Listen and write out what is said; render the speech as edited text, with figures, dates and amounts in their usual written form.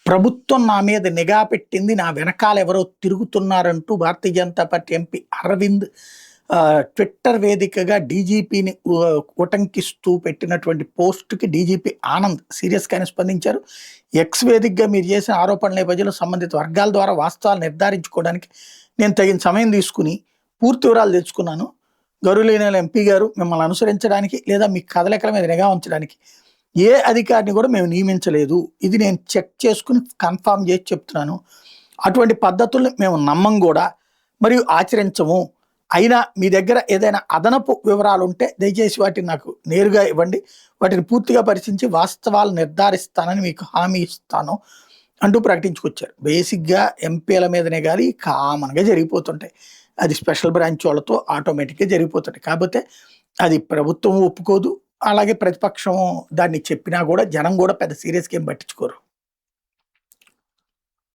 ప్రభుత్వం నా మీద నిఘా పెట్టింది, నా వెనకాల ఎవరో తిరుగుతున్నారంటూ Bharatiya Janata Party MP Arvind Twitter వేదికగా డీజీపీని ఉటంకిస్తూ పెట్టినటువంటి పోస్ట్‌కి డీజీపీ ఆనంద్ సీరియస్‌గానే స్పందించారు. ఎక్స్ వేదికగా మీరు చేసిన ఆరోపణల నేపథ్యంలో సంబంధిత వర్గాల ద్వారా వాస్తవాలు నిర్ధారించుకోవడానికి నేను తగిన సమయం తీసుకుని పూర్తి వివరాలు తెలుసుకున్నాను. గౌరవనీయులైన ఎంపీ గారు మిమ్మల్ని అనుసరించడానికి లేదా మీ కదలికల మీద నిఘా ఉంచడానికి ఏ అధికారిని కూడా మేము నియమించలేదు. ఇది నేను చెక్ చేసుకుని కన్ఫర్మ్ చేసి చెప్తున్నాను. అటువంటి పద్ధతుల్ని మేము నమ్మం కూడా మరియు ఆచరించము. అయినా మీ దగ్గర ఏదైనా అదనపు వివరాలు ఉంటే దయచేసి వాటిని నాకు నేరుగా ఇవ్వండి. వాటిని పూర్తిగా పరిశీలించి వాస్తవాలు నిర్ధారిస్తానని మీకు హామీ ఇస్తాను అంటూ ప్రకటించుకొచ్చారు. బేసిక్‌గా ఎంపీల మీదనే గాని కామన్‌గా జరిగిపోతుంటాయి. అది స్పెషల్ బ్రాంచ్ వాళ్ళతో ఆటోమేటిక్‌గా జరిగిపోతుంటాయి. కాకపోతే అది ప్రభుత్వం ఒప్పుకోదు. అలాగే ప్రతిపక్షం దాన్ని చెప్పినా కూడా జనం కూడా పెద్ద సీరియస్‌గా ఏం పట్టించుకోరు.